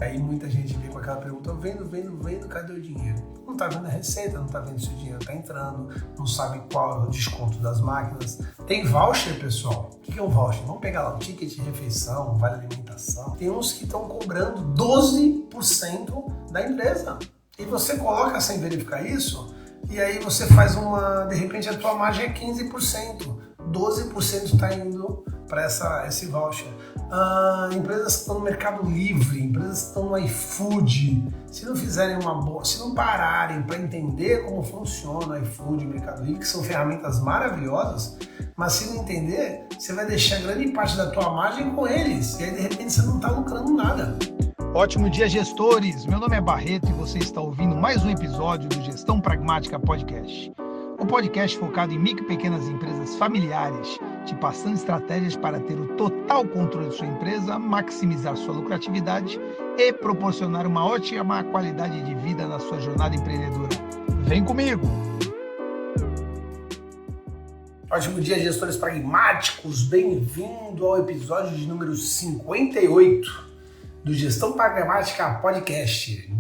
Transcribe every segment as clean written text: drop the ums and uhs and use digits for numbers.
Aí muita gente vem com aquela pergunta, vendo, cadê o dinheiro? Não tá vendo a receita, não tá vendo se o dinheiro tá entrando, não sabe qual é o desconto das máquinas. Tem voucher, pessoal. O que é um voucher? Vamos pegar lá o ticket de refeição, vale alimentação. Tem uns que estão cobrando 12% da empresa. E você coloca sem verificar isso, e aí você faz de repente a tua margem é 15%. 12% está indo para esse voucher. Empresas que estão no Mercado Livre, empresas que estão no iFood, se não fizerem se não pararem para entender como funciona o iFood e o Mercado Livre, que são ferramentas maravilhosas, mas se não entender, você vai deixar grande parte da tua margem com eles, e aí de repente você não está lucrando nada. Ótimo dia, gestores! Meu nome é Barreto e você está ouvindo mais um episódio do Gestão Pragmática Podcast. Um podcast focado em micro e pequenas empresas familiares, te passando estratégias para ter o total controle de sua empresa, maximizar sua lucratividade e proporcionar uma ótima qualidade de vida na sua jornada empreendedora. Vem comigo! Ótimo dia, gestores pragmáticos! Bem-vindo ao episódio de número 58 do Gestão Pragmática Podcast.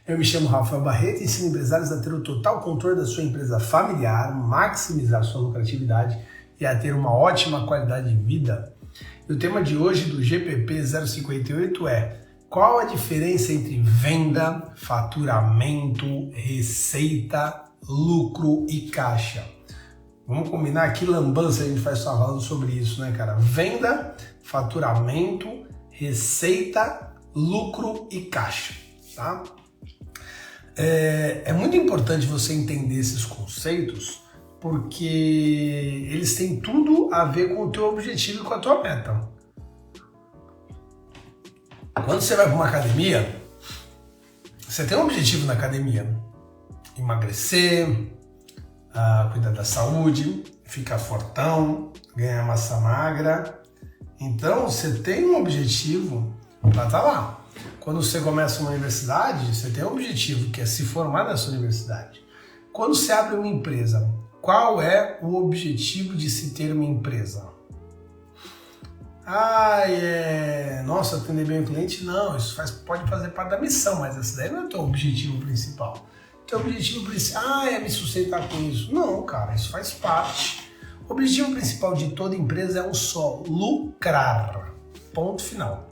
Eu me chamo Rafael Barreto e ensino empresários a ter o total controle da sua empresa familiar, maximizar sua lucratividade e a ter uma ótima qualidade de vida. E o tema de hoje do GPP 058 é: qual a diferença entre venda, faturamento, receita, lucro e caixa? Vamos combinar que lambança a gente faz só falando sobre isso, né, cara? Venda, faturamento, receita, lucro e caixa, tá? É muito importante você entender esses conceitos porque eles têm tudo a ver com o teu objetivo e com a tua meta. Quando você vai para uma academia, você tem um objetivo na academia: emagrecer, cuidar da saúde, ficar fortão, ganhar massa magra. Então você tem um objetivo para estar lá. Quando você começa uma universidade, você tem um objetivo, que é se formar nessa universidade. Quando você abre uma empresa, qual é o objetivo de se ter uma empresa? Nossa, atender bem o cliente? Não, isso pode fazer parte da missão, mas esse daí não é o teu objetivo principal. O teu objetivo principal é me sustentar com isso. Não, cara, isso faz parte. O objetivo principal de toda empresa é um só: lucrar. Ponto final.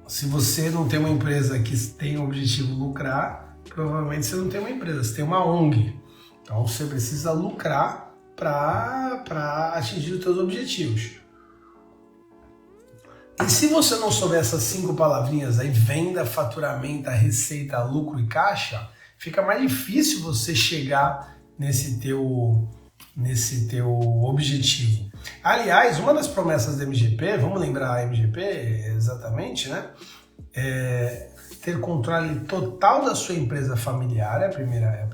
Se você não tem uma empresa que tem o objetivo lucrar, provavelmente você não tem uma empresa, você tem uma ONG. Então você precisa lucrar para atingir os seus objetivos. E se você não souber essas 5 palavrinhas aí, venda, faturamento, receita, lucro e caixa, fica mais difícil você chegar nesse teu objetivo. Aliás, uma das promessas da MGP, vamos lembrar a MGP exatamente, né? Ter controle total da sua empresa familiar, é a primeira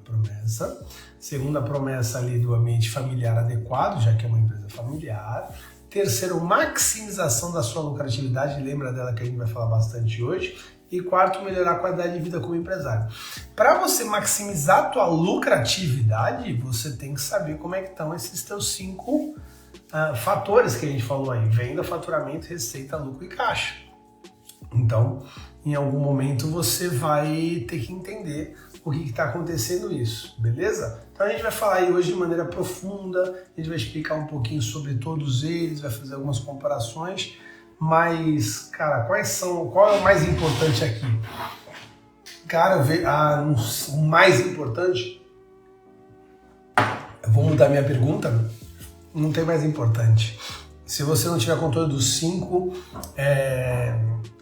promessa. Segunda promessa ali do ambiente familiar adequado, já que é uma empresa familiar. Terceiro, maximização da sua lucratividade, lembra dela que a gente vai falar bastante hoje. E quarto, melhorar a qualidade de vida como empresário. Para você maximizar a tua lucratividade, você tem que saber como é que estão esses teus 5 fatores que a gente falou aí: venda, faturamento, receita, lucro e caixa. Então, em algum momento você vai ter que entender o que está acontecendo isso, beleza? Então a gente vai falar aí hoje de maneira profunda, a gente vai explicar um pouquinho sobre todos eles, vai fazer algumas comparações. Mas, cara, qual é o mais importante aqui? Cara, o mais importante, eu vou mudar minha pergunta, não tem mais importante. Se você não tiver controle dos 5,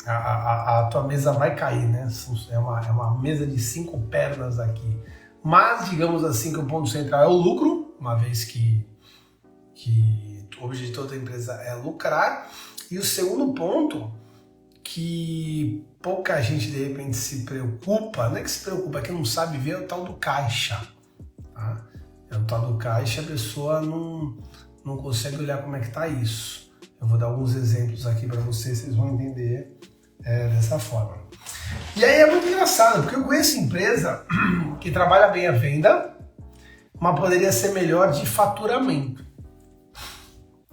a tua mesa vai cair, né? É uma mesa de 5 pernas aqui. Mas, digamos assim, que o ponto central é o lucro, uma vez que o objetivo da empresa é lucrar. E o segundo ponto, que pouca gente de repente se preocupa, não é que se preocupa, é que não sabe ver, é o tal do caixa. Tá? É o tal do caixa, a pessoa não consegue olhar como é que está isso. Eu vou dar alguns exemplos aqui para vocês vão entender dessa forma. E aí é muito engraçado, porque eu conheço empresa que trabalha bem a venda, mas poderia ser melhor de faturamento.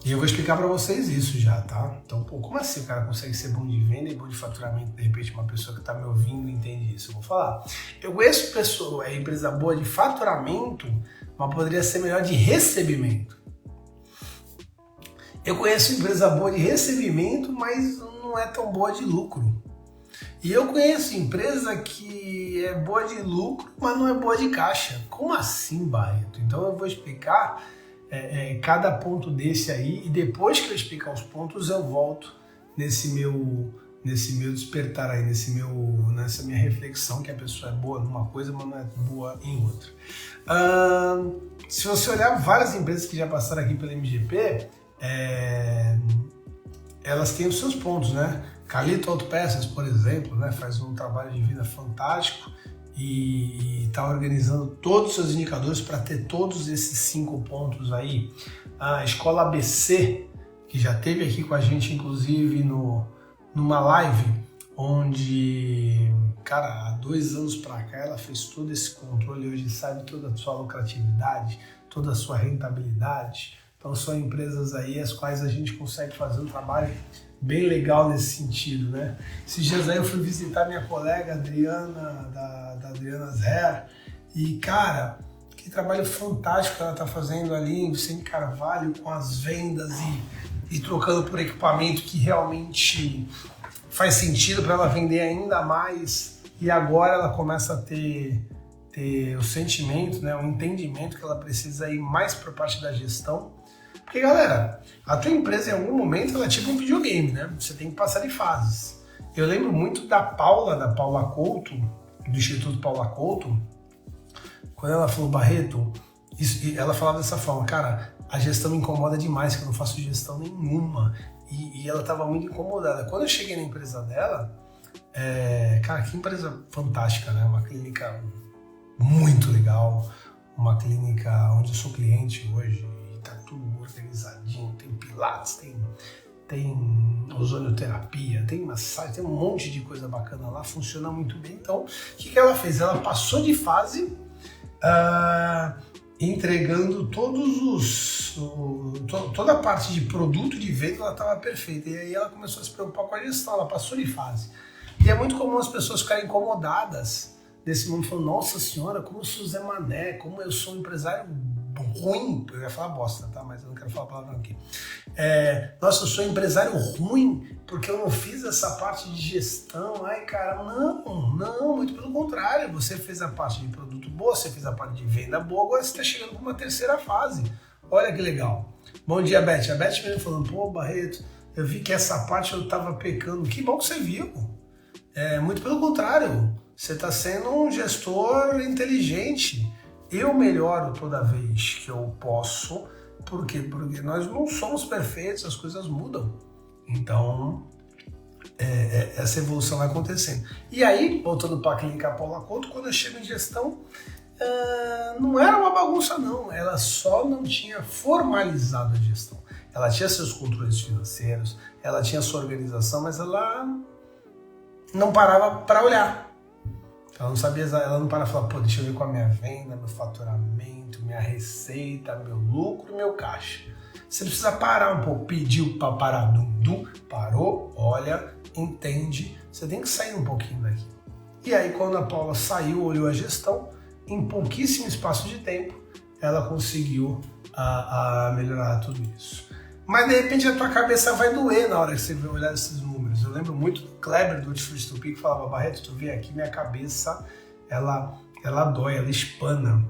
E eu vou explicar para vocês isso já, tá? Então, pô, como assim o cara consegue ser bom de venda e bom de faturamento? De repente, uma pessoa que está me ouvindo entende isso. Eu vou falar. Eu conheço pessoa, empresa boa de faturamento, mas poderia ser melhor de recebimento. Eu conheço empresa boa de recebimento, mas não é tão boa de lucro. E eu conheço empresa que é boa de lucro, mas não é boa de caixa. Como assim, Barreto? Então eu vou explicar cada ponto desse aí, e depois que eu explicar os pontos eu volto nesse meu despertar aí, nessa minha reflexão que a pessoa é boa numa coisa, mas não é boa em outra. Se você olhar várias empresas que já passaram aqui pela MGP, elas têm os seus pontos, né? Calito Autopeças, por exemplo, né, faz um trabalho de vida fantástico e está organizando todos os seus indicadores para ter todos esses 5 pontos aí. A Escola ABC, que já esteve aqui com a gente, inclusive, numa live, onde, cara, há 2 anos para cá ela fez todo esse controle, hoje sabe toda a sua lucratividade, toda a sua rentabilidade. Então são empresas aí as quais a gente consegue fazer um trabalho bem legal nesse sentido, né? Esses dias aí eu fui visitar minha colega Adriana, da Adriana Zé, e cara, que trabalho fantástico que ela tá fazendo ali em Vicente Carvalho com as vendas e trocando por equipamento que realmente faz sentido para ela vender ainda mais, e agora ela começa a ter o sentimento, né, o entendimento que ela precisa ir mais para a parte da gestão. Porque, galera, a tua empresa em algum momento ela é tipo um videogame, né? Você tem que passar de fases. Eu lembro muito da Paula Couto, do Instituto Paula Couto, quando ela falou, Barreto, ela falava dessa forma, cara, a gestão me incomoda demais, que eu não faço gestão nenhuma. E ela estava muito incomodada. Quando eu cheguei na empresa dela, cara, que empresa fantástica, né? Uma clínica muito legal, uma clínica onde eu sou cliente hoje, tá tudo organizadinho, tem pilates, tem ozonioterapia, tem massagem, tem um monte de coisa bacana lá, funciona muito bem. Então, o que ela fez? Ela passou de fase entregando toda a parte de produto de venda, ela estava perfeita. E aí ela começou a se preocupar com a gestão, ela passou de fase. E é muito comum as pessoas ficarem incomodadas desse mundo, falando, nossa senhora, como eu sou Zé Mané, como eu sou um empresário ruim, eu ia falar bosta, tá? Mas eu não quero falar a palavra aqui. Nossa, eu sou empresário ruim porque eu não fiz essa parte de gestão. Ai, cara, não, muito pelo contrário. Você fez a parte de produto boa, você fez a parte de venda boa, agora você está chegando para uma terceira fase. Olha que legal. Bom dia, Beth. A Beth mesmo falando, pô, Barreto, eu vi que essa parte eu estava pecando. Que bom que você viu. Muito pelo contrário. Você está sendo um gestor inteligente. Eu melhoro toda vez que eu posso. Por quê? Porque nós não somos perfeitos, as coisas mudam. Então, essa evolução vai acontecendo. E aí, voltando para a clínica Paula Couto, quando eu chego em gestão, não era uma bagunça não. Ela só não tinha formalizado a gestão. Ela tinha seus controles financeiros, ela tinha sua organização, mas ela não parava para olhar. Ela não sabia, ela não parava e falava, pô, deixa eu ver com a minha venda, meu faturamento, minha receita, meu lucro, meu caixa. Você precisa parar um pouco, pediu para parar, parou, olha, entende, você tem que sair um pouquinho daqui. E aí quando a Paula saiu, olhou a gestão, em pouquíssimo espaço de tempo, ela conseguiu melhorar tudo isso. Mas de repente a tua cabeça vai doer na hora que você olhar esses números. Eu lembro muito do Kleber do Hortifruti Tupi que falava, Barreto, tu vê aqui, minha cabeça, ela dói, ela espana.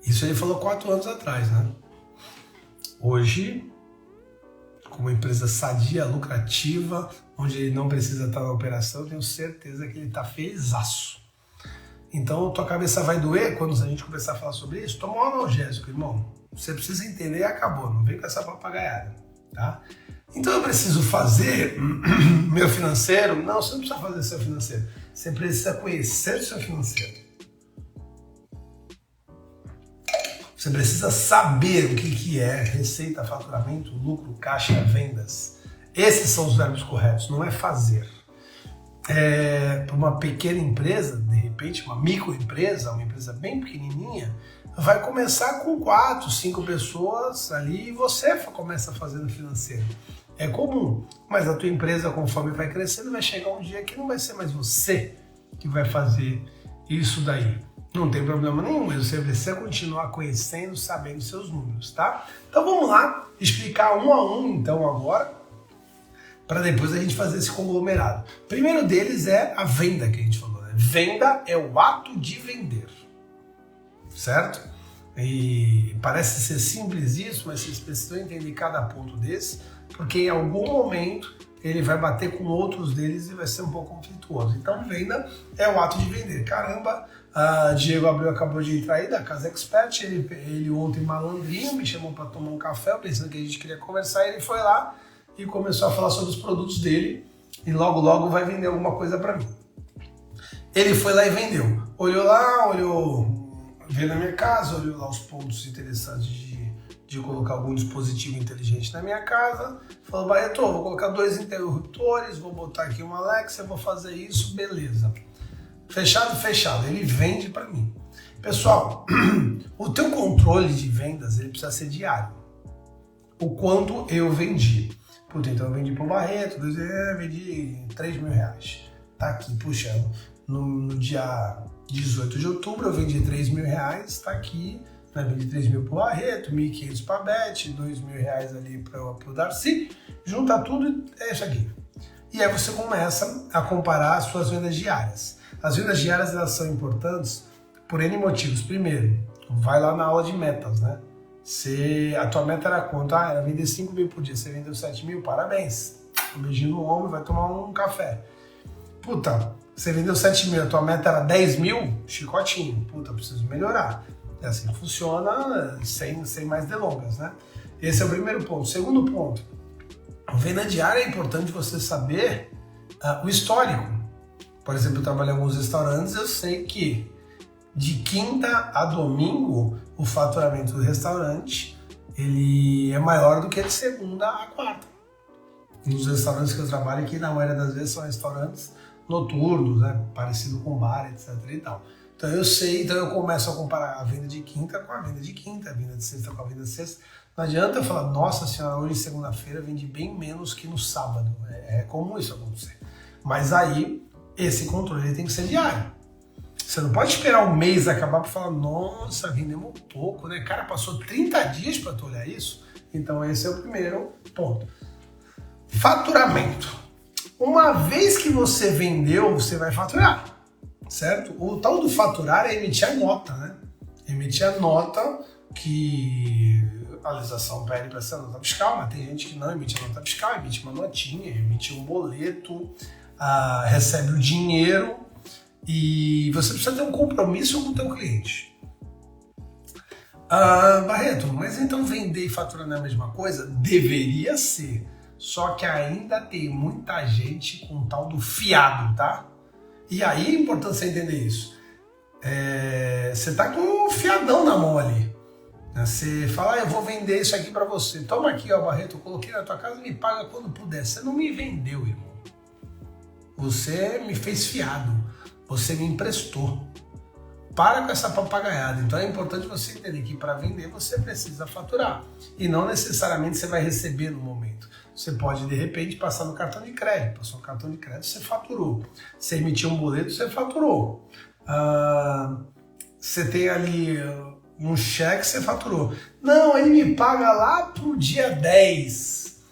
Isso ele falou 4 anos atrás, né? Hoje, com uma empresa sadia, lucrativa, onde ele não precisa estar na operação, eu tenho certeza que ele está felizaço. Então, tua cabeça vai doer quando a gente começar a falar sobre isso? Toma um analgésico, irmão. Você precisa entender e acabou. Não vem com essa papagaiada, tá? Então, eu preciso fazer meu financeiro? Não, você não precisa fazer seu financeiro. Você precisa conhecer o seu financeiro. Você precisa saber o que é receita, faturamento, lucro, caixa, vendas. Esses são os verbos corretos, não é fazer. Para uma pequena empresa, de repente, uma microempresa, uma empresa bem pequenininha, vai começar com 4, 5 pessoas ali e você começa fazendo financeiro. É comum, mas a tua empresa, conforme vai crescendo, vai chegar um dia que não vai ser mais você que vai fazer isso daí. Não tem problema nenhum, mas você precisa continuar conhecendo, sabendo seus números, tá? Então vamos lá, explicar um a um então agora, para depois a gente fazer esse conglomerado. O primeiro deles é a venda que a gente falou, né? Venda é o ato de vender, certo? E parece ser simples isso, mas vocês precisam entender cada ponto desse, porque em algum momento ele vai bater com outros deles e vai ser um pouco conflituoso. Então, venda é o ato de vender. Caramba, Diego Abreu acabou de entrar aí da Casa Expert, ele ontem malandrinho me chamou para tomar um café, pensando que a gente queria conversar, ele foi lá e começou a falar sobre os produtos dele e logo vai vender alguma coisa para mim. Ele foi lá e vendeu. Olhou lá, veio na minha casa, olhou lá os pontos interessantes de colocar algum dispositivo inteligente na minha casa, falou, Barreto, vou colocar 2 interruptores, vou botar aqui uma Alexa, vou fazer isso, beleza. Fechado, ele vende para mim. Pessoal, o teu controle de vendas, ele precisa ser diário. O quanto eu vendi. Puta, então eu vendi pro Barreto, vendi R$3.000. Tá aqui, puxa, no dia 18 de outubro eu vendi R$3.000, tá aqui, né? Vendi 3.000 pro Barreto, 1.500 pra Beth, R$2.000 ali pro Darcy, junta tudo, é isso aqui. E aí você começa a comparar as suas vendas diárias. As vendas diárias, elas são importantes por N motivos. Primeiro, vai lá na aula de metas, né? A tua meta era quanto? Era vender 5.000 por dia, você vendeu 7.000, parabéns. Um beijinho no ombro, vai tomar um café. Puta, você vendeu 7.000, a tua meta era 10.000, chicotinho. Puta, preciso melhorar. É assim que funciona, sem mais delongas, né? Esse é o primeiro ponto. Segundo ponto, venda diária é importante você saber o histórico. Por exemplo, eu trabalho em alguns restaurantes, eu sei que de quinta a domingo o faturamento do restaurante ele é maior do que de segunda a quarta. Nos restaurantes que eu trabalho aqui, na maioria das vezes, são restaurantes noturnos, né? Parecido com bar, etc. e tal. Então eu sei, então eu começo a comparar a venda de quinta com a venda de quinta, a venda de sexta com a venda de sexta. Não adianta eu falar, nossa senhora, hoje segunda-feira vendi bem menos que no sábado. É comum isso acontecer. Mas aí, esse controle tem que ser diário. Você não pode esperar um mês acabar para falar, nossa, vendemos pouco, né? Cara, passou 30 dias para tu olhar isso. Então esse é o primeiro ponto. Faturamento. Uma vez que você vendeu, você vai faturar, certo? O tal do faturar é emitir a nota, né? Emitir a nota que a legislação pede para ser a nota fiscal, mas tem gente que não emite a nota fiscal, emite uma notinha, emite um boleto, recebe o dinheiro e você precisa ter um compromisso com o teu cliente. Barreto, mas então vender e faturar não é a mesma coisa? Deveria ser. Só que ainda tem muita gente com o tal do fiado, tá? E aí é importante você entender isso. Você tá com um fiadão na mão ali. Você fala, eu vou vender isso aqui pra você. Toma aqui, ó, Barreto, eu coloquei na tua casa, me paga quando puder. Você não me vendeu, irmão. Você me fez fiado. Você me emprestou. Para com essa papagaiada. Então é importante você entender que para vender você precisa faturar. E não necessariamente você vai receber no momento. Você pode, de repente, passar no cartão de crédito. Passou no cartão de crédito, você faturou. Você emitiu um boleto, você faturou. Você tem ali um cheque, você faturou. Não, ele me paga lá pro dia 10.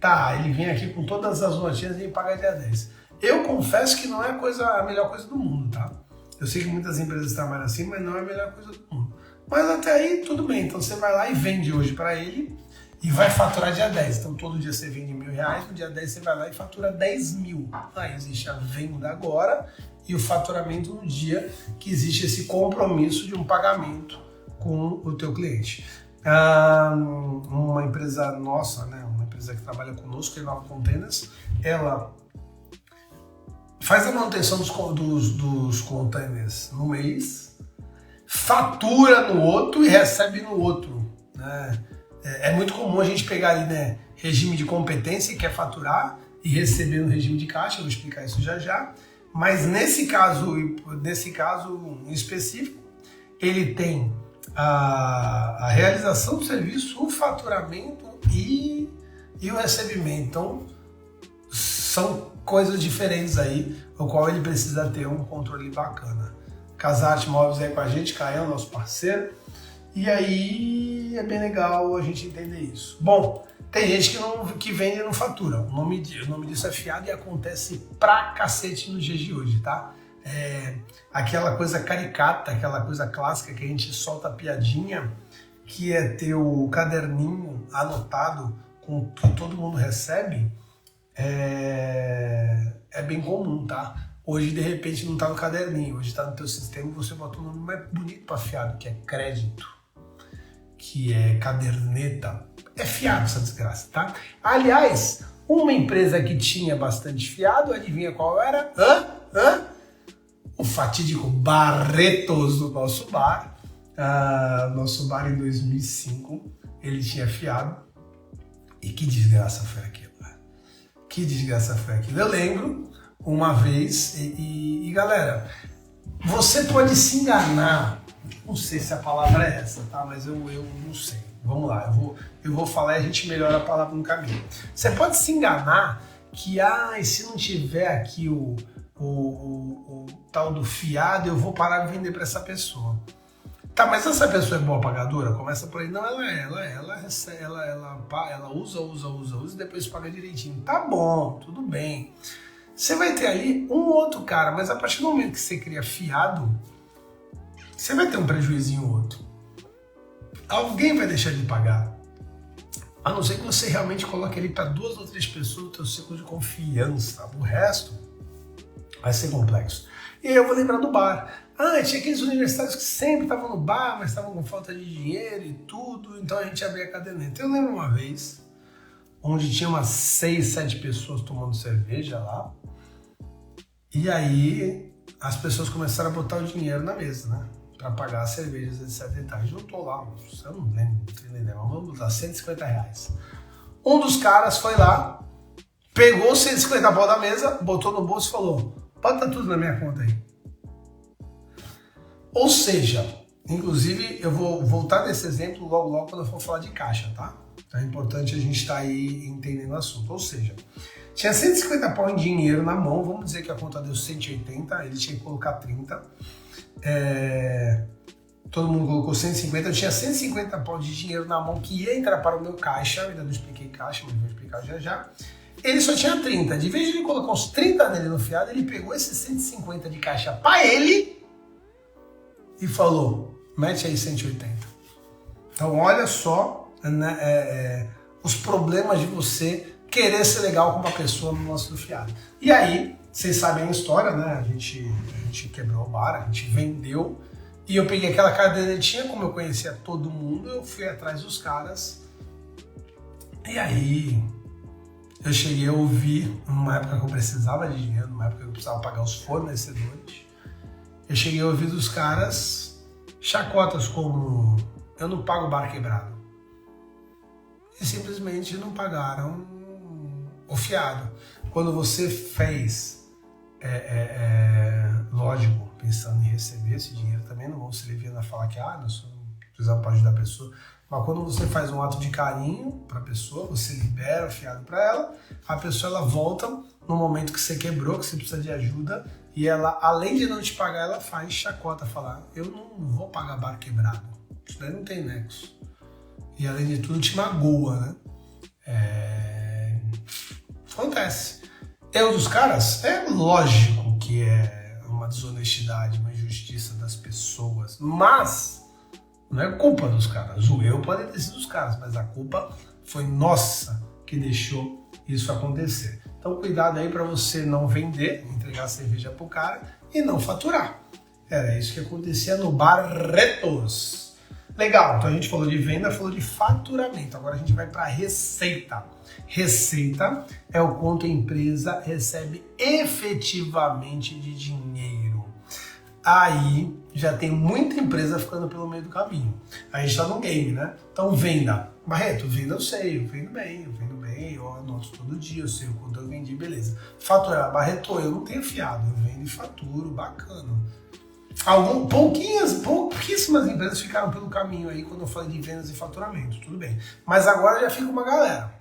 Tá, ele vem aqui com todas as notinhas e me paga dia 10. Eu confesso que não é a melhor coisa do mundo, tá? Eu sei que muitas empresas trabalham assim, mas não é a melhor coisa do mundo. Mas até aí, tudo bem. Então você vai lá e vende hoje para ele e vai faturar dia 10. Então todo dia você vende R$1.000, no dia 10 você vai lá e fatura 10.000. Aí existe a venda agora e o faturamento no dia que existe esse compromisso de um pagamento com o teu cliente. Uma empresa nossa, né, uma empresa que trabalha conosco, a Nova Containers, ela faz a manutenção dos containers no mês, fatura no outro e recebe no outro, né? É muito comum a gente pegar ali, né, regime de competência e quer faturar e receber no regime de caixa, eu vou explicar isso já já, mas nesse caso em específico, ele tem a realização do serviço, o faturamento e o recebimento. Então, são coisas diferentes aí, o qual ele precisa ter um controle bacana. Casarte Móveis aí com a gente, Caião, nosso parceiro. E aí é bem legal a gente entender isso. Bom, tem gente que vende e não fatura. O nome disso é fiado e acontece pra cacete nos dias de hoje, tá? Aquela coisa caricata, aquela coisa clássica que a gente solta a piadinha, que é ter o caderninho anotado com o que todo mundo recebe, é bem comum, tá? Hoje, de repente, não tá no caderninho, hoje tá no teu sistema e você botou um nome mais bonito pra fiado, que é crédito, que é caderneta. É fiado essa desgraça, tá? Aliás, uma empresa que tinha bastante fiado, adivinha qual era? O fatídico Barretos do nosso bar. Nosso bar em 2005, ele tinha fiado. E que desgraça foi aquilo, né? Que desgraça foi aquilo. Eu lembro uma vez, e galera, você pode se enganar, não sei se a palavra é essa, tá? Mas eu não sei. Vamos lá, eu vou falar e a gente melhora a palavra no caminho. Você pode se enganar que, e se não tiver aqui o tal do fiado, eu vou parar de vender para essa pessoa. Tá, mas essa pessoa é boa pagadora? Começa por aí. Não, ela usa e depois paga direitinho. Tá bom, tudo bem. Você vai ter ali um outro cara, mas a partir do momento que você cria fiado, você vai ter um prejuízo ou outro. Alguém vai deixar de pagar. A não ser que você realmente coloque ele para 2 ou 3 pessoas do seu ciclo de confiança. O resto vai ser complexo. E aí eu vou lembrar do bar. Tinha aqueles universitários que sempre estavam no bar, mas estavam com falta de dinheiro e tudo, então a gente abria a caderneta. Eu lembro uma vez, onde tinha umas 6, 7 pessoas tomando cerveja lá, e aí as pessoas começaram a botar o dinheiro na mesa, né? Pra pagar as cervejas, etc e tal. Juntou lá, eu não lembro, mas vamos botar R$150. Um dos caras foi lá, pegou 150 pau da mesa, botou no bolso e falou: bota tudo na minha conta aí. Ou seja, inclusive eu vou voltar nesse exemplo logo quando eu for falar de caixa, tá? Então é importante a gente estar aí entendendo o assunto. Ou seja, tinha 150 pau em dinheiro na mão, vamos dizer que a conta deu 180, ele tinha que colocar 30. Todo mundo colocou 150, eu tinha 150 pau de dinheiro na mão que ia entrar para o meu caixa, eu ainda não expliquei caixa, mas vou explicar já. Ele só tinha 30, de vez de ele colocar uns 30 nele no fiado, ele pegou esses 150 de caixa para ele e falou: mete aí 180. Então olha só, né, os problemas de você querer ser legal com uma pessoa no lance do fiado. E aí, vocês sabem a história, né? A gente quebrou o bar, a gente vendeu. E eu peguei aquela cadernetinha, como eu conhecia todo mundo, eu fui atrás dos caras. E aí, eu cheguei a ouvir, numa época que eu precisava de dinheiro, numa época que eu precisava pagar os fornecedores, eu cheguei a ouvir dos caras chacotas como: eu não pago bar quebrado. E simplesmente não pagaram o fiado. Quando você fez, lógico, pensando em receber esse dinheiro também, não vão se aliviando a falar que nós precisamos para ajudar a pessoa. Mas quando você faz um ato de carinho para a pessoa, você libera o fiado para ela, a pessoa ela volta no momento que você quebrou, que você precisa de ajuda, e ela, além de não te pagar, ela faz chacota, falar: eu não vou pagar bar quebrado, isso daí não tem nexo. E além de tudo te magoa, né? Acontece. Erro dos caras? É lógico que é uma desonestidade, uma injustiça das pessoas, mas não é culpa dos caras. O erro pode ter sido dos caras, mas a culpa foi nossa que deixou isso acontecer. Então cuidado aí para você não vender, entregar cerveja pro cara e não faturar. Era isso que acontecia no Barretos. Legal, então a gente falou de venda, falou de faturamento. Agora a gente vai para receita. Receita é o quanto a empresa recebe efetivamente de dinheiro. Aí já tem muita empresa ficando pelo meio do caminho. A gente está no game, né? Então venda. Barreto, venda eu sei, eu vendo bem, eu anoto todo dia, eu sei o quanto eu vendi, beleza. Faturar, Barreto, eu não tenho fiado, eu vendo e faturo, bacana. Pouquíssimas empresas ficaram pelo caminho aí quando eu falei de vendas e faturamento, tudo bem. Mas agora já fica uma galera.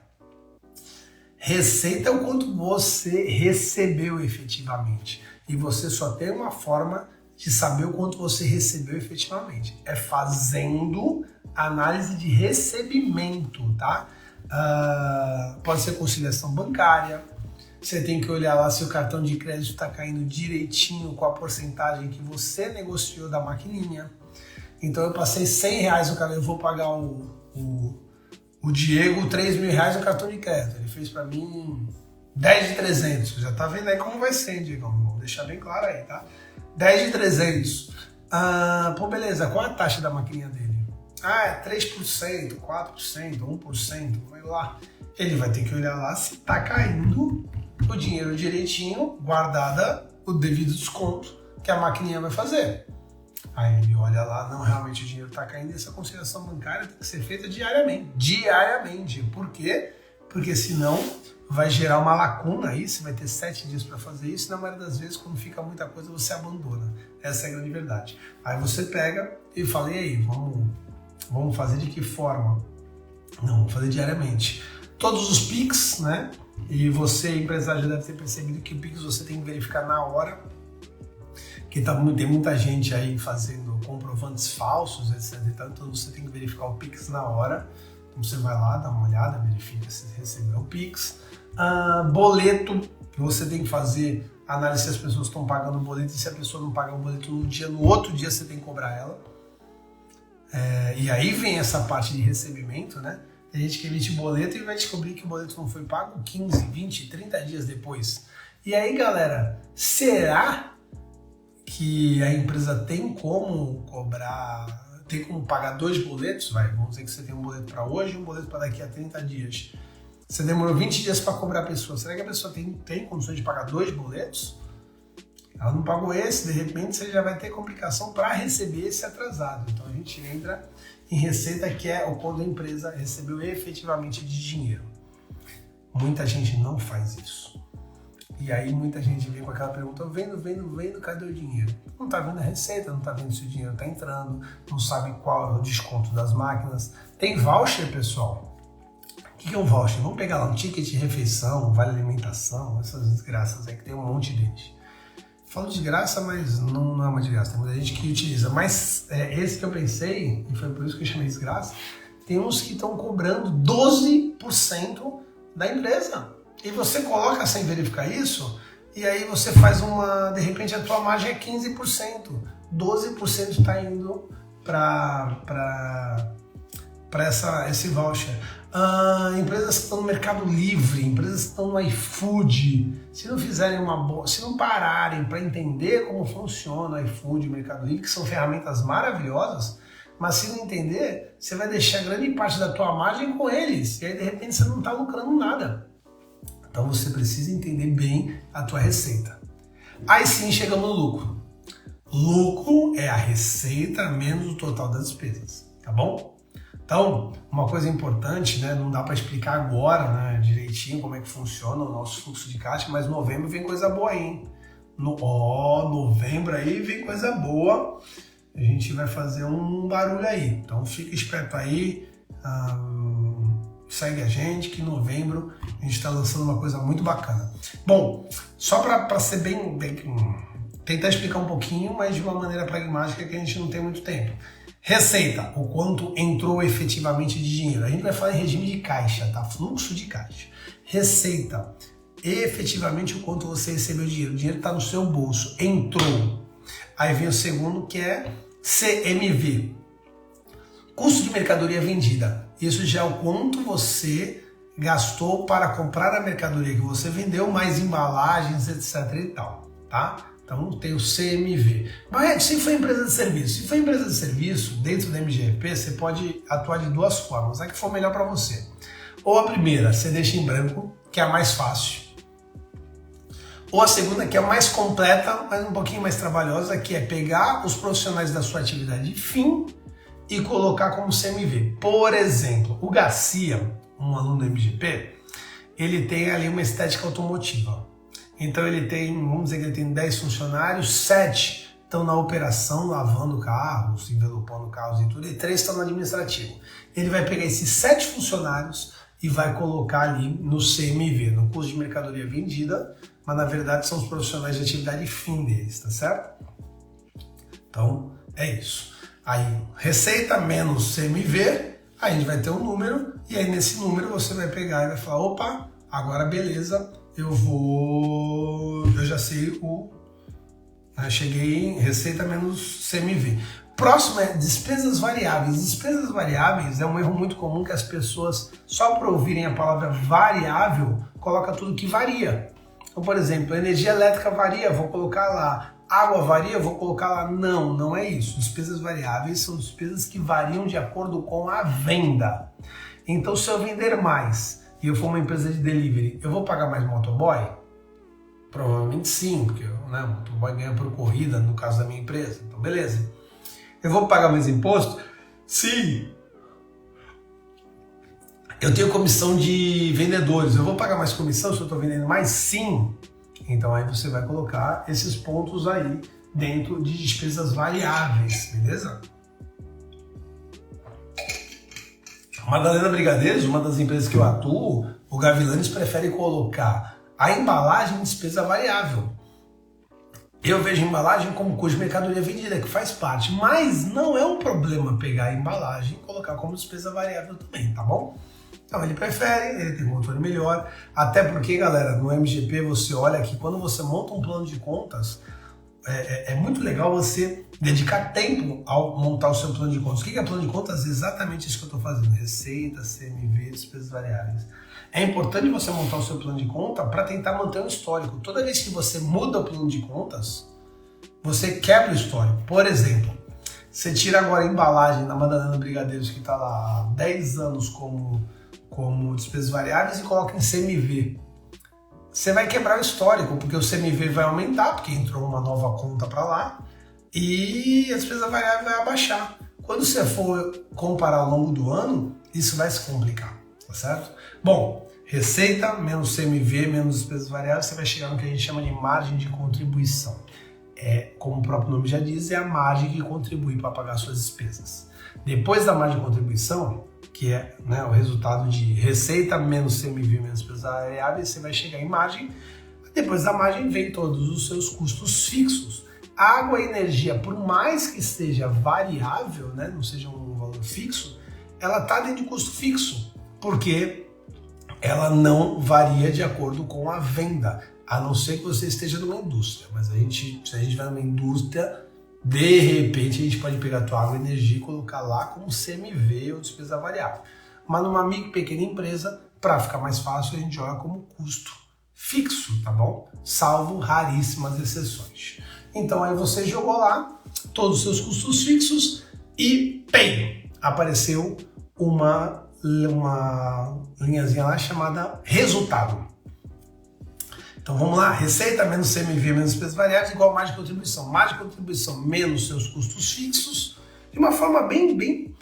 Receita é o quanto você recebeu efetivamente. E você só tem uma forma de saber o quanto você recebeu efetivamente. É fazendo análise de recebimento, tá? Pode ser conciliação bancária. Você tem que olhar lá se o cartão de crédito está caindo direitinho com a porcentagem que você negociou da maquininha. Então eu passei R$100, o cara, eu vou pagar o Diego R$3.000 no cartão de crédito. Ele fez para mim 10 de 300. Já tá vendo aí como vai ser, Diego? Vou deixar bem claro aí, tá? 10 de 300. Pô, beleza, qual a taxa da maquininha dele? É 3%, 4%, 1%, vai lá. Ele vai ter que olhar lá se tá caindo o dinheiro direitinho, guardada o devido desconto que a maquininha vai fazer. Aí ele olha lá, não, realmente o dinheiro está caindo, e essa conciliação bancária tem que ser feita diariamente. Por quê? Porque senão vai gerar uma lacuna aí, você vai ter 7 dias para fazer isso, e na maioria das vezes, quando fica muita coisa, você abandona. Essa é a grande verdade. Aí você pega e fala, e aí, vamos fazer de que forma? Não, vamos fazer diariamente. Todos os PIX, né? E você, empresário, já deve ter percebido que o PIX você tem que verificar na hora, que tem muita gente aí fazendo comprovantes falsos, etc. Então você tem que verificar o PIX na hora. Então você vai lá, dá uma olhada, verifica se recebeu o PIX. Boleto, que você tem que fazer análise se as pessoas estão pagando o boleto, e se a pessoa não paga o boleto no outro dia você tem que cobrar ela. E aí vem essa parte de recebimento, né? Tem gente que emite boleto e vai descobrir que o boleto não foi pago 15, 20, 30 dias depois. E aí, galera, será que a empresa tem como cobrar, tem como pagar 2 boletos? Vamos dizer que você tem um boleto para hoje e um boleto para daqui a 30 dias. Você demorou 20 dias para cobrar a pessoa. Será que a pessoa tem condições de pagar 2 boletos? Ela não pagou esse, de repente você já vai ter complicação para receber esse atrasado. Então a gente entra em receita, que é o quando a empresa recebeu efetivamente de dinheiro. Muita gente não faz isso. E aí muita gente vem com aquela pergunta, vendo, cadê o dinheiro? Não está vendo a receita, não está vendo se o dinheiro está entrando, não sabe qual é o desconto das máquinas. Tem voucher, pessoal. O que é um voucher? Vamos pegar lá um ticket de refeição, vale alimentação, essas desgraças aí que tem um monte deles. Falo de graça, mas não é uma desgraça. Tem muita gente que utiliza. Mas esse que eu pensei, e foi por isso que eu chamei de desgraça, tem uns que estão cobrando 12% da empresa. E você coloca sem verificar isso, e aí você faz de repente a tua margem é 15%. 12% está indo para esse voucher. Empresas que estão no Mercado Livre, empresas que estão no iFood, se não pararem para entender como funciona o iFood e o Mercado Livre, que são ferramentas maravilhosas, mas se não entender, você vai deixar grande parte da tua margem com eles, e aí de repente você não está lucrando nada. Então você precisa entender bem a tua receita. Aí sim chegamos no lucro. Lucro é a receita menos o total das despesas, tá bom? Então, uma coisa importante, né, não dá para explicar agora, né, direitinho como é que funciona o nosso fluxo de caixa, mas novembro vem coisa boa aí, hein? Novembro aí vem coisa boa, a gente vai fazer um barulho aí, então fica esperto aí, segue a gente que em novembro a gente está lançando uma coisa muito bacana. Bom, só para ser bem tentar explicar um pouquinho, mas de uma maneira pragmática que a gente não tem muito tempo. Receita, o quanto entrou efetivamente de dinheiro. A gente vai falar em regime de caixa, tá? Fluxo de caixa. Receita, efetivamente o quanto você recebeu de dinheiro. O dinheiro está no seu bolso, entrou. Aí vem o segundo, que é CMV. Custo de mercadoria vendida. Isso já é o quanto você gastou para comprar a mercadoria que você vendeu, mais embalagens, etc e tal, tá? Então tem o CMV. Mas se for empresa de serviço, dentro da MGP, você pode atuar de 2 formas, a que for melhor para você. Ou a primeira, você deixa em branco, que é a mais fácil. Ou a segunda, que é a mais completa, mas um pouquinho mais trabalhosa, que é pegar os profissionais da sua atividade fim e colocar como CMV. Por exemplo, o Garcia, um aluno da MGP, ele tem ali uma estética automotiva. Então ele tem, vamos dizer que ele tem 10 funcionários, 7 estão na operação, lavando carros, envelopando carros e tudo, e 3 estão no administrativo. Ele vai pegar esses 7 funcionários e vai colocar ali no CMV, no custo de mercadoria vendida, mas na verdade são os profissionais de atividade fim deles, tá certo? Então, é isso. Aí, receita menos CMV, aí a gente vai ter um número, e aí nesse número você vai pegar e vai falar, opa, agora beleza, eu já sei cheguei em receita menos CMV. Próximo é despesas variáveis. Despesas variáveis é um erro muito comum que as pessoas, só por ouvirem a palavra variável, colocam tudo que varia. Então, por exemplo, energia elétrica varia, vou colocar lá. Água varia, vou colocar lá. Não, não é isso. Despesas variáveis são despesas que variam de acordo com a venda. Então, se eu vender mais e eu for uma empresa de delivery, eu vou pagar mais motoboy? Provavelmente sim, porque o motoboy ganha por corrida, no caso da minha empresa. Então, beleza. Eu vou pagar mais imposto? Sim. Eu tenho comissão de vendedores. Eu vou pagar mais comissão se eu estou vendendo mais? Sim. Então aí você vai colocar esses pontos aí dentro de despesas variáveis, beleza? Madalena Brigadeiros, uma das empresas que eu atuo, o Gavilanes prefere colocar a embalagem em despesa variável. Eu vejo a embalagem como custo de mercadoria vendida, que faz parte, mas não é um problema pegar a embalagem e colocar como despesa variável também, tá bom? Então ele prefere, ele tem um controle melhor, até porque, galera, no MGP você olha que quando você monta um plano de contas, é muito legal você dedicar tempo ao montar o seu plano de contas. O que é plano de contas? Exatamente isso que eu estou fazendo, receita, CMV, despesas variáveis. É importante você montar o seu plano de conta para tentar manter um histórico. Toda vez que você muda o plano de contas, você quebra o histórico. Por exemplo, você tira agora a embalagem da Madalena Brigadeiros, que está lá há 10 anos como despesas variáveis, e coloca em CMV. Você vai quebrar o histórico, porque o CMV vai aumentar, porque entrou uma nova conta para lá, e a despesa variável vai abaixar. Quando você for comparar ao longo do ano, isso vai se complicar, tá certo? Bom, receita menos CMV menos despesas variáveis, você vai chegar no que a gente chama de margem de contribuição. Como o próprio nome já diz, é a margem que contribui para pagar suas despesas. Depois da margem de contribuição, que é o resultado de receita menos CMV menos despesas variáveis, você vai chegar em margem. Depois da margem vem todos os seus custos fixos. Água e energia, por mais que seja variável, não seja um valor fixo, ela está dentro de custo fixo, porque ela não varia de acordo com a venda, a não ser que você esteja numa indústria. Mas se a gente vai numa indústria, de repente a gente pode pegar a tua água e energia e colocar lá como CMV ou despesa variável. Mas numa micro pequena empresa, para ficar mais fácil, a gente joga como custo fixo, tá bom? Salvo raríssimas exceções. Então aí você jogou lá todos os seus custos fixos e PEI! Apareceu uma linhazinha lá chamada resultado. Então vamos lá, receita menos CMV menos despesas variáveis igual margem de contribuição. Margem de contribuição menos seus custos fixos, de uma forma bem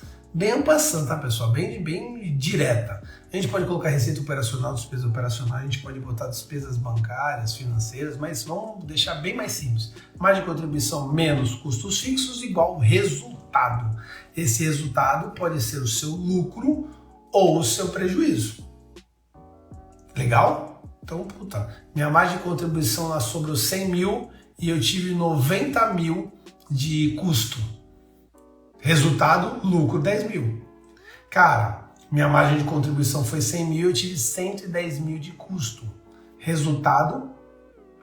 ampassando, tá, pessoal? Bem direta. A gente pode colocar receita operacional, despesa operacional, a gente pode botar despesas bancárias, financeiras, mas vamos deixar bem mais simples. Margem de contribuição menos custos fixos igual resultado. Esse resultado pode ser o seu lucro ou o seu prejuízo. Legal? Então, minha margem de contribuição lá sobrou 100 mil e eu tive 90 mil de custo. Resultado, lucro 10 mil. Cara, minha margem de contribuição foi 100 mil e eu tive 110 mil de custo. Resultado,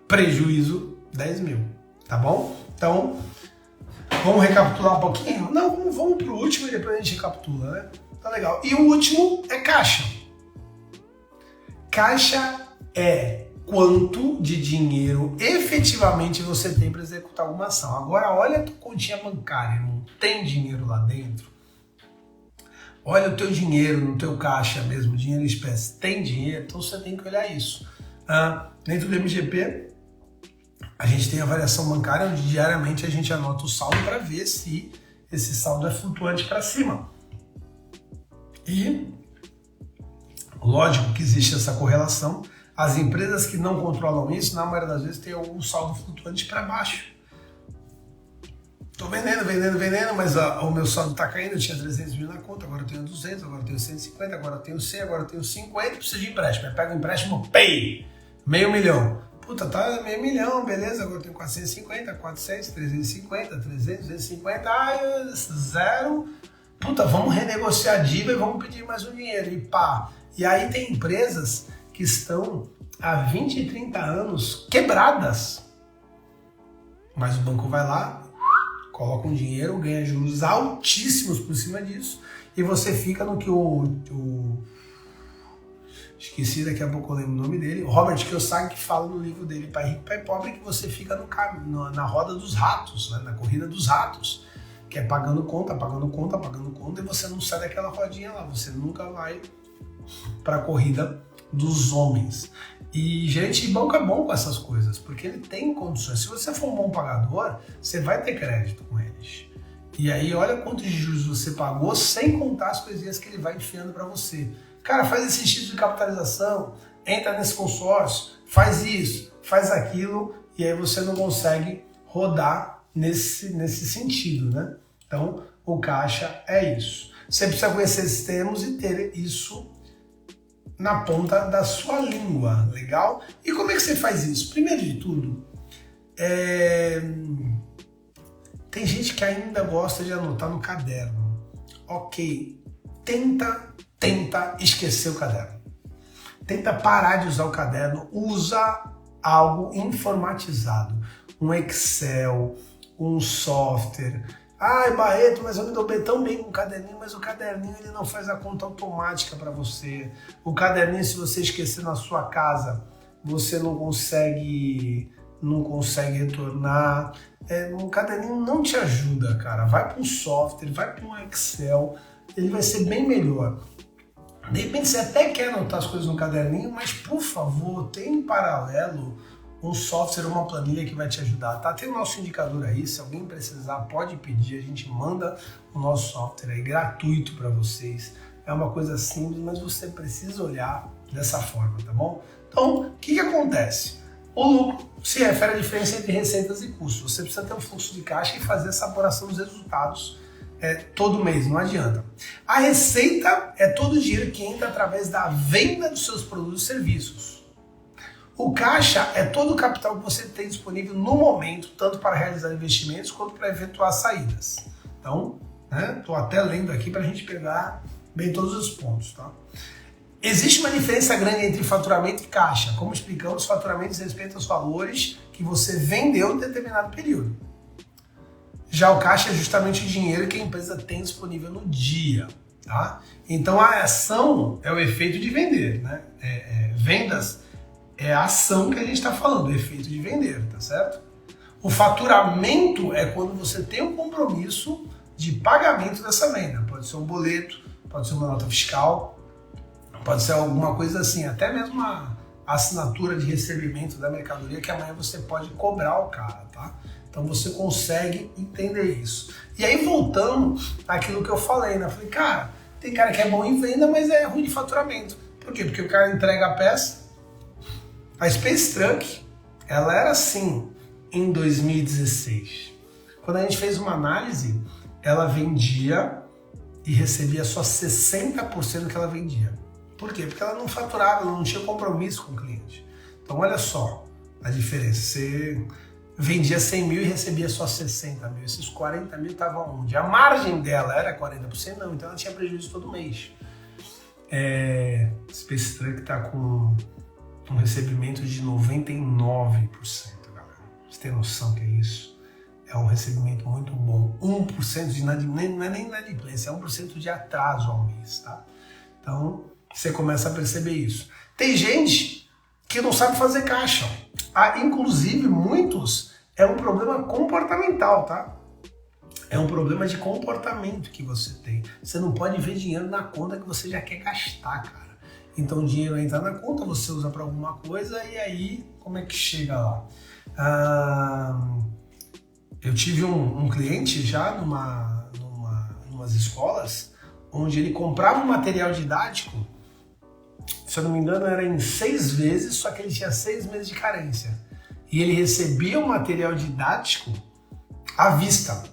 prejuízo 10 mil. Tá bom? Então, vamos recapitular um pouquinho? Não, vamos pro último e depois a gente recapitula, né? Tá legal. E o último é caixa. Caixa é quanto de dinheiro efetivamente você tem para executar alguma ação. Agora, olha a tua continha bancária, não tem dinheiro lá dentro? Olha o teu dinheiro no teu caixa mesmo, dinheiro em espécie. Tem dinheiro? Então você tem que olhar isso. Dentro do MGP, a gente tem a variação bancária, onde diariamente a gente anota o saldo para ver se esse saldo é flutuante para cima. E lógico que existe essa correlação. As empresas que não controlam isso, na maioria das vezes, tem algum saldo flutuante para baixo. tô vendendo, mas o meu saldo tá caindo, eu tinha 300 mil na conta, agora eu tenho 200, agora eu tenho 150, agora eu tenho 100, agora eu tenho 50, preciso de empréstimo. Aí pega o empréstimo, pay! $500 mil. Puta, tá $500 mil, beleza, agora eu tenho 450, 400, 350, 300, 250, zero. Puta, vamos renegociar a dívida e vamos pedir mais um dinheiro, e pá. E aí tem empresas que estão há 20 e 30 anos quebradas. Mas o banco vai lá, coloca um dinheiro, ganha juros altíssimos por cima disso, e você fica no que esqueci, daqui a pouco eu lembro o nome dele, Robert Kiyosaki fala no livro dele, Pai Rico, Pai Pobre, que você fica na roda dos ratos, né? Na corrida dos ratos, que é pagando conta, e você não sai daquela rodinha lá, você nunca vai para a corrida dos homens. E gerente de banco é bom com essas coisas, porque ele tem condições. Se você for um bom pagador, você vai ter crédito com eles. E aí olha quantos juros você pagou, sem contar as coisinhas que ele vai enfiando para você. Cara, faz esse título de capitalização, entra nesse consórcio, faz isso, faz aquilo, e aí você não consegue rodar nesse sentido, né? Então, o caixa é isso. Você precisa conhecer esses termos e ter isso na ponta da sua língua, legal? E como é que você faz isso? Primeiro de tudo, tem gente que ainda gosta de anotar no caderno. Ok, tenta esquecer o caderno. Tenta parar de usar o caderno, usa algo informatizado. Um Excel, um software. Ai, Barreto, mas eu me dou tão bem com o caderninho, mas o caderninho ele não faz a conta automática para você. O caderninho, se você esquecer na sua casa, você não consegue retornar. Um caderninho não te ajuda, cara. Vai para um software, vai para um Excel, ele vai ser bem melhor. De repente você até quer anotar as coisas no caderninho, mas por favor, tem em paralelo um software, uma planilha que vai te ajudar, tá? Tem o nosso indicador aí, se alguém precisar pode pedir, a gente manda o nosso software aí gratuito para vocês. É uma coisa simples, mas você precisa olhar dessa forma, tá bom? Então, o que acontece? O lucro se refere à diferença entre receitas e custos. Você precisa ter um fluxo de caixa e fazer essa apuração dos resultados todo mês, não adianta. A receita é todo o dinheiro que entra através da venda dos seus produtos e serviços. O caixa é todo o capital que você tem disponível no momento, tanto para realizar investimentos quanto para efetuar saídas. Então, estou até lendo aqui para a gente pegar bem todos os pontos. Tá? Existe uma diferença grande entre faturamento e caixa. Como explicamos, faturamento diz respeito aos valores que você vendeu em determinado período. Já o caixa é justamente o dinheiro que a empresa tem disponível no dia. Tá? Então a ação é o efeito de vender. Né? Vendas é a ação que a gente está falando, o efeito de vender, tá certo? O faturamento é quando você tem um compromisso de pagamento dessa venda. Pode ser um boleto, pode ser uma nota fiscal, pode ser alguma coisa assim, até mesmo a assinatura de recebimento da mercadoria que amanhã você pode cobrar o cara, tá? Então você consegue entender isso. E aí voltando àquilo que eu falei, né? Eu falei, cara, tem cara que é bom em venda, mas é ruim de faturamento. Por quê? Porque o cara entrega a peça. A Space Truck, ela era assim em 2016. Quando a gente fez uma análise, ela vendia e recebia só 60% do que ela vendia. Por quê? Porque ela não faturava, ela não tinha compromisso com o cliente. Então olha só a diferença. Você vendia 100 mil e recebia só 60 mil. Esses 40 mil estavam onde? A margem dela era 40%? Não, então ela tinha prejuízo todo mês. Space Truck está com um recebimento de 99%, galera. Você tem noção que é isso? É um recebimento muito bom. 1% de não é nem inadimplência, é 1% de atraso ao mês, tá? Então, você começa a perceber isso. Tem gente que não sabe fazer caixa. Inclusive, muitos, é um problema comportamental, tá? É um problema de comportamento que você tem. Você não pode ver dinheiro na conta que você já quer gastar, cara. Então o dinheiro entra na conta, você usa para alguma coisa e aí como é que chega lá? Eu tive um cliente já numas escolas onde ele comprava um material didático, se eu não me engano era em 6 vezes, só que ele tinha 6 meses de carência. E ele recebia o material didático à vista.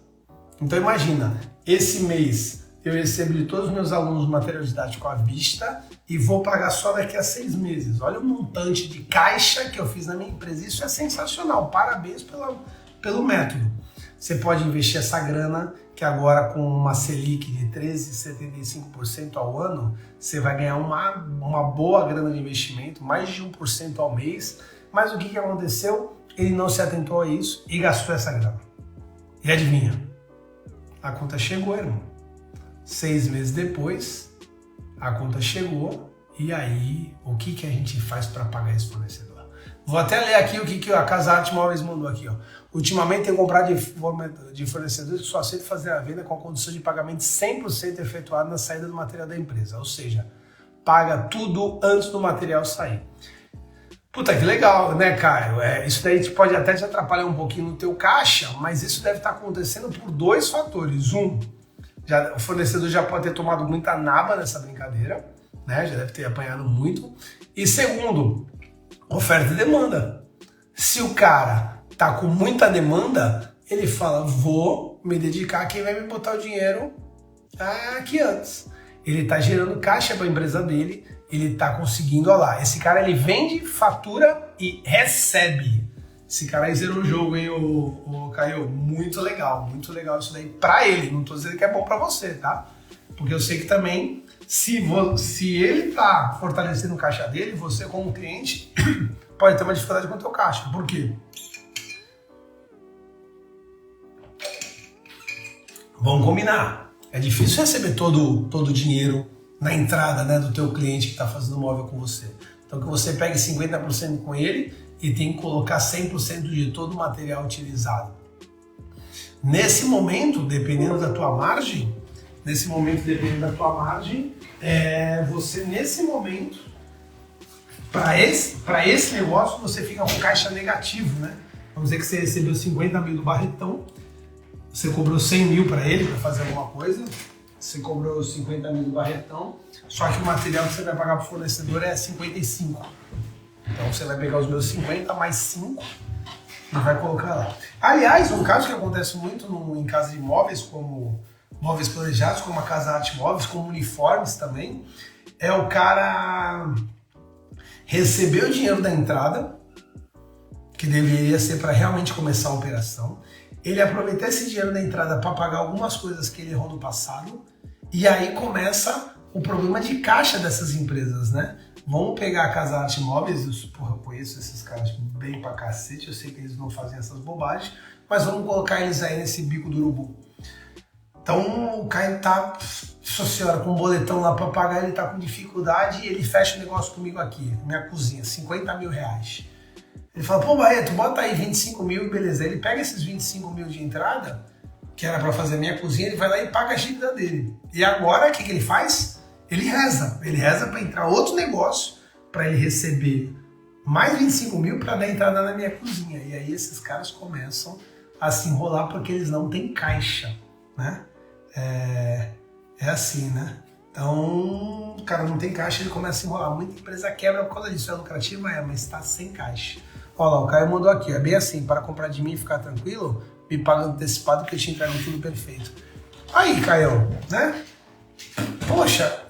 Então imagina, esse mês eu recebo de todos os meus alunos material didático à vista e vou pagar só daqui a 6 meses. Olha o montante de caixa que eu fiz na minha empresa. Isso é sensacional. Parabéns pelo método. Você pode investir essa grana, que agora com uma Selic de 13,75% ao ano, você vai ganhar uma boa grana de investimento, mais de 1% ao mês. Mas o que aconteceu? Ele não se atentou a isso e gastou essa grana. E adivinha? A conta chegou, irmão. 6 meses depois, a conta chegou e aí, o que a gente faz para pagar esse fornecedor? Vou até ler aqui o que a Casa Arte Móveis mandou aqui, ó. Ultimamente tem comprado de fornecedores que só aceitam fazer a venda com a condição de pagamento 100% efetuado na saída do material da empresa, ou seja, paga tudo antes do material sair. Puta, que legal, né, Caio? Isso daí pode até te atrapalhar um pouquinho no teu caixa, mas isso deve estar acontecendo por 2 fatores. O fornecedor já pode ter tomado muita naba nessa brincadeira, né? Já deve ter apanhado muito. E segundo, oferta e demanda. Se o cara tá com muita demanda, ele fala, vou me dedicar a quem vai me botar o dinheiro aqui antes. Ele tá gerando caixa para a empresa dele, ele tá conseguindo, olha lá, esse cara ele vende, fatura e recebe. Esse cara aí zerou o jogo, hein, o Caio? Muito legal isso daí pra ele. Não tô dizendo que é bom pra você, tá? Porque eu sei que também, se ele tá fortalecendo o caixa dele, você como cliente pode ter uma dificuldade com o teu caixa. Por quê? Vamos combinar. É difícil receber todo o dinheiro na entrada, né, do teu cliente que está fazendo móvel com você. Então que você pegue 50% com ele e tem que colocar 100% de todo o material utilizado. Nesse momento, dependendo da tua margem, você nesse momento, para esse negócio, você fica com caixa negativo, né? Vamos dizer que você recebeu 50 mil do Barretão, você cobrou 100 mil para ele para fazer alguma coisa, você cobrou 50 mil do Barretão, só que o material que você vai pagar para o fornecedor é 55. Então você vai pegar os meus 50 mais 5 e vai colocar lá. Aliás, um caso que acontece muito em casa de móveis, como móveis planejados, como a Casa Arte Móveis, como uniformes também, é o cara receber o dinheiro da entrada, que deveria ser para realmente começar a operação, ele aproveitar esse dinheiro da entrada para pagar algumas coisas que ele errou no passado, e aí começa o problema de caixa dessas empresas, né? Vamos pegar a Casa Arte Móveis, eu conheço esses caras bem pra cacete, eu sei que eles não fazem essas bobagens, mas vamos colocar eles aí nesse bico do urubu. Então o Caio tá, nossa senhora, com um boletão lá pra pagar, ele tá com dificuldade e ele fecha o negócio comigo aqui, minha cozinha, 50 mil reais. Ele fala, pô, Barreto, bota aí 25 mil e beleza. Ele pega esses 25 mil de entrada, que era pra fazer a minha cozinha, ele vai lá e paga a dívida dele. E agora, o que ele faz? Ele reza para entrar outro negócio, para ele receber mais 25 mil para dar entrada na minha cozinha. E aí esses caras começam a se enrolar porque eles não têm caixa, né? É assim, né? Então, o cara não tem caixa, ele começa a se enrolar. Muita empresa quebra por causa disso. É lucrativa, mas está sem caixa. Olha lá, o Caio mandou aqui, é bem assim, para comprar de mim e ficar tranquilo, me paga antecipado que eu te entrego tudo perfeito. Aí, Caio, né? Poxa,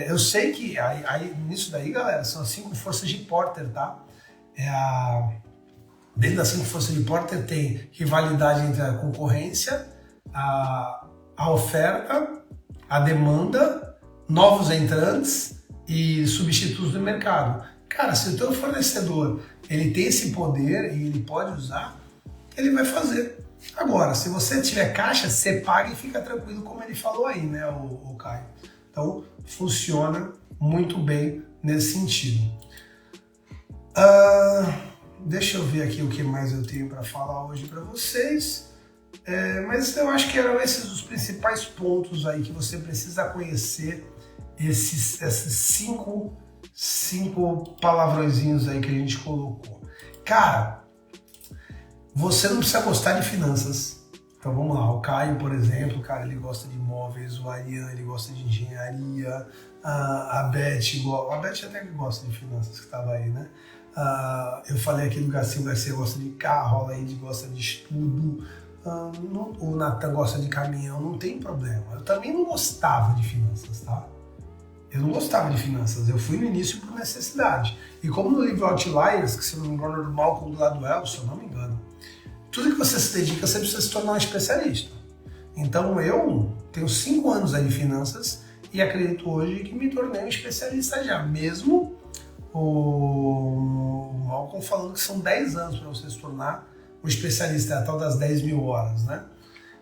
eu sei que aí, nisso daí, galera, são as 5 forças de Porter, tá? Dentro das 5 forças de Porter tem rivalidade entre a concorrência, a oferta, a demanda, novos entrantes e substitutos do mercado. Cara, se o teu fornecedor ele tem esse poder e ele pode usar, ele vai fazer. Agora, se você tiver caixa, você paga e fica tranquilo, como ele falou aí, né, o Caio. Então, funciona muito bem nesse sentido. Deixa eu ver aqui o que mais eu tenho para falar hoje para vocês. Mas eu acho que eram esses os principais pontos aí que você precisa conhecer, esses 5 palavrõezinhos aí que a gente colocou. Cara, você não precisa gostar de finanças. Então vamos lá, o Caio, por exemplo, cara, ele gosta de imóveis, o Ariane, ele gosta de engenharia, a Beth até que gosta de finanças, que estava aí, né? Eu falei aqui do Garcia, o Garcia gosta de carro, a Laide gosta de estudo, O Natan gosta de caminhão, não tem problema. Eu também não gostava de finanças, tá? Eu não gostava de finanças, eu fui no início por necessidade. E como no livro Outliers, que se não me engano é do Malcolm Gladwell, se eu não me engano, tudo que você se dedica, você precisa se tornar um especialista. Então eu tenho 5 anos aí de finanças e acredito hoje que me tornei um especialista já, mesmo o Malcolm falando que são 10 anos para você se tornar um especialista, é a tal das 10.000 horas, né?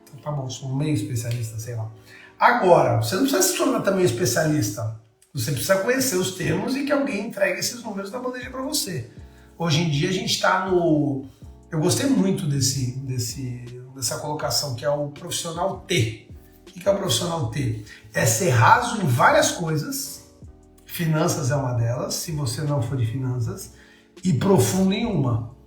Então tá bom, sou um meio especialista, sei lá. Agora, você não precisa se tornar também especialista. Você precisa conhecer os termos e que alguém entregue esses números na bandeja para você. Hoje em dia a gente está no... Eu gostei muito dessa colocação, que é o profissional T. O que é o profissional T? É ser raso em várias coisas. Finanças é uma delas, se você não for de finanças. E profundo em uma.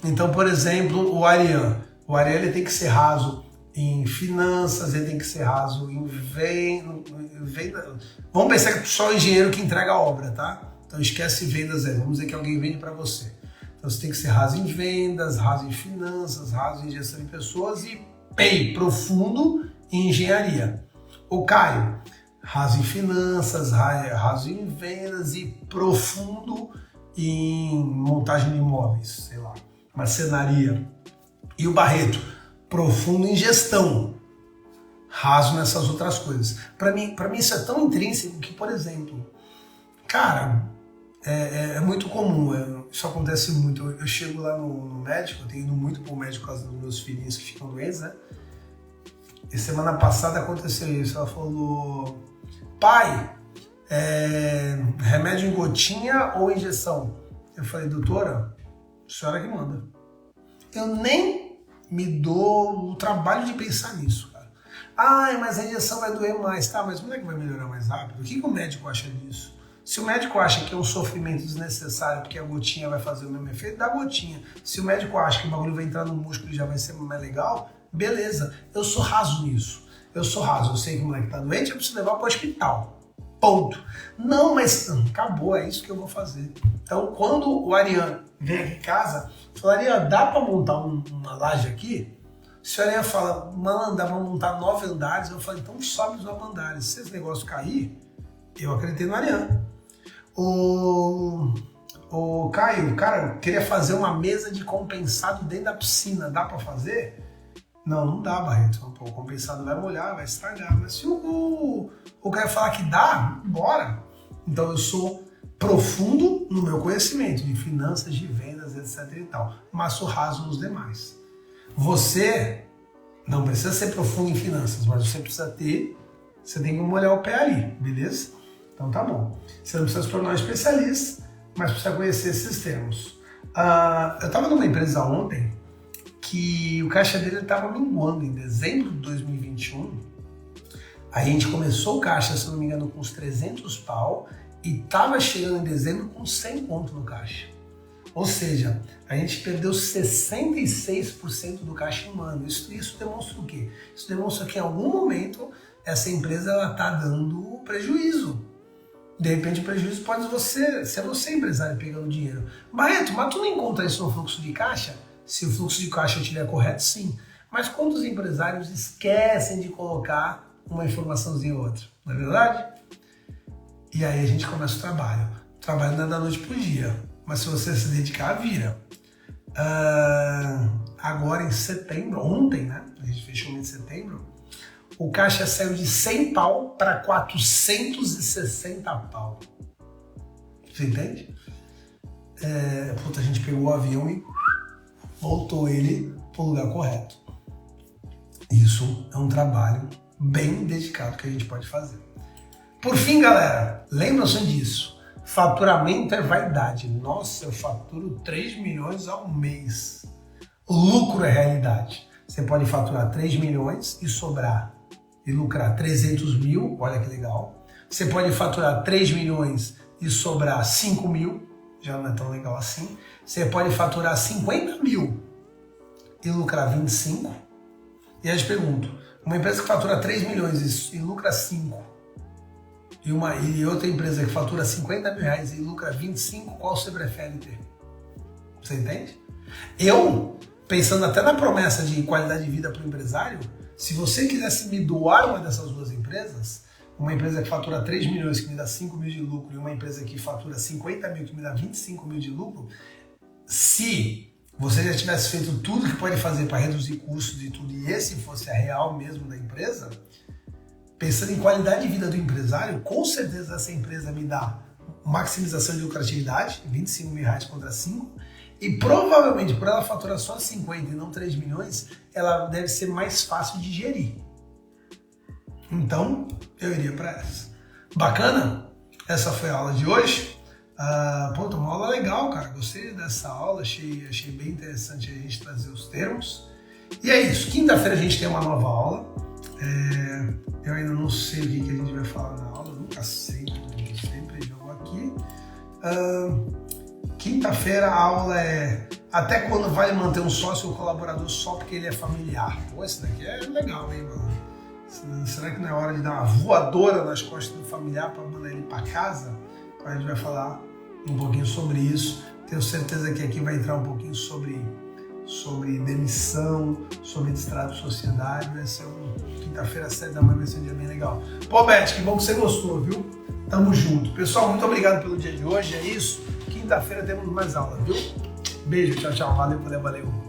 Então, por exemplo, o Ariane ele tem que ser raso em finanças, ele tem que ser raso em venda. Vamos pensar que só o engenheiro que entrega a obra, tá? Então esquece vendas aí, vamos dizer que alguém vende para você. Então você tem que ser raso em vendas, raso em finanças, raso em gestão de pessoas e profundo em engenharia. O Caio, raso em finanças, raso em vendas e profundo em montagem de imóveis, sei lá, marcenaria. E o Barreto, profundo em gestão, raso nessas outras coisas. Para mim isso é tão intrínseco que, por exemplo, cara, é muito comum, isso acontece muito. Eu chego lá no médico, eu tenho ido muito pro médico por causa dos meus filhinhos que ficam doentes, né? E semana passada aconteceu isso, ela falou, pai, remédio em gotinha ou injeção? Eu falei, doutora, a senhora que manda. Eu nem me dou o trabalho de pensar nisso, cara. Mas a injeção vai doer mais. Tá, mas como é que vai melhorar mais rápido? O que o médico acha disso? Se o médico acha que é um sofrimento desnecessário porque a gotinha vai fazer o mesmo efeito, dá a gotinha. Se o médico acha que o bagulho vai entrar no músculo e já vai ser mais legal, beleza. Eu sou raso nisso. Eu sou raso. Eu sei que o moleque tá doente, eu preciso levar para o hospital. Ponto. Não, mas acabou, é isso que eu vou fazer. Então, quando o Ariane vem aqui em casa, fala, Ariane, dá para montar uma laje aqui? Se o Ariane fala, mano, dá para montar 9 andares, eu falo, então sobe os 9 andares. Se esse negócio cair, eu acreditei no Ariane. O Caio, cara, eu queria fazer uma mesa de compensado dentro da piscina, dá para fazer? Não dá, Barreto. O compensado vai molhar, vai estragar. Mas se o Caio falar que dá, bora. Então eu sou profundo no meu conhecimento de finanças, de vendas, etc e tal, mas sou raso nos demais. Você não precisa ser profundo em finanças, mas você tem que molhar o pé ali, beleza? Então tá bom. Você não precisa se tornar um especialista, mas precisa conhecer esses termos. Eu estava numa empresa ontem que o caixa dele estava minguando em dezembro de 2021. A gente começou o caixa, se não me engano, com uns 300 pau e estava chegando em dezembro com 100 pontos no caixa. Ou seja, a gente perdeu 66% do caixa em um ano. Isso demonstra o quê? Isso demonstra que em algum momento essa empresa está dando prejuízo. De repente o prejuízo pode ser você empresário pegando dinheiro. Barreto, mas tu não encontra isso no fluxo de caixa? Se o fluxo de caixa estiver correto, sim. Mas quantos empresários esquecem de colocar uma informaçãozinha ou outra? Não é verdade? E aí a gente começa o trabalho. O trabalho não é da noite pro dia, mas se você se dedicar, vira. Agora em setembro, ontem, né? A gente fechou o mês de setembro, o caixa saiu de 100 pau para 460 pau. Você entende? A gente pegou o avião e voltou ele para o lugar correto. Isso é um trabalho bem dedicado que a gente pode fazer. Por fim, galera, lembram-se disso. Faturamento é vaidade. Nossa, eu faturo 3 milhões ao mês. O lucro é realidade. Você pode faturar 3 milhões e sobrar e lucrar 300 mil, olha que legal. Você pode faturar 3 milhões e sobrar 5 mil, já não é tão legal assim. Você pode faturar 50 mil e lucrar 25. E aí eu te pergunto, uma empresa que fatura 3 milhões e lucra 5, e outra empresa que fatura 50 mil reais e lucra 25, qual você prefere ter? Você entende? Eu pensando até na promessa de qualidade de vida para o empresário, se você quisesse me doar uma dessas duas empresas, uma empresa que fatura 3 milhões, que me dá 5 mil de lucro, e uma empresa que fatura 50 mil, que me dá 25 mil de lucro, se você já tivesse feito tudo que pode fazer para reduzir custos e tudo, e esse fosse a real mesmo da empresa, pensando em qualidade de vida do empresário, com certeza essa empresa me dá maximização de lucratividade, 25 mil reais contra 5, e provavelmente por ela faturar só 50 e não 3 milhões, ela deve ser mais fácil de gerir. Então, eu iria para essa. Bacana? Essa foi a aula de hoje. Uma aula legal, cara. Gostei dessa aula, achei bem interessante a gente trazer os termos. E é isso. Quinta-feira a gente tem uma nova aula. Eu ainda não sei o que a gente vai falar na aula, nunca sei, eu sempre jogo aqui. Quinta-feira a aula é até quando vale manter um sócio ou colaborador só porque ele é familiar. Pô, esse daqui é legal, hein, mano? Será que não é hora de dar uma voadora nas costas do familiar para mandar ele para casa? Então a gente vai falar um pouquinho sobre isso. Tenho certeza que aqui vai entrar um pouquinho sobre demissão, sobre distrato de sociedade. Vai ser quinta-feira, 7 da manhã, vai ser um dia bem legal. Pô, Beth, que bom que você gostou, viu? Tamo junto. Pessoal, muito obrigado pelo dia de hoje. É isso. Quinta-feira temos mais aula, viu? Beijo, tchau, tchau. Valeu.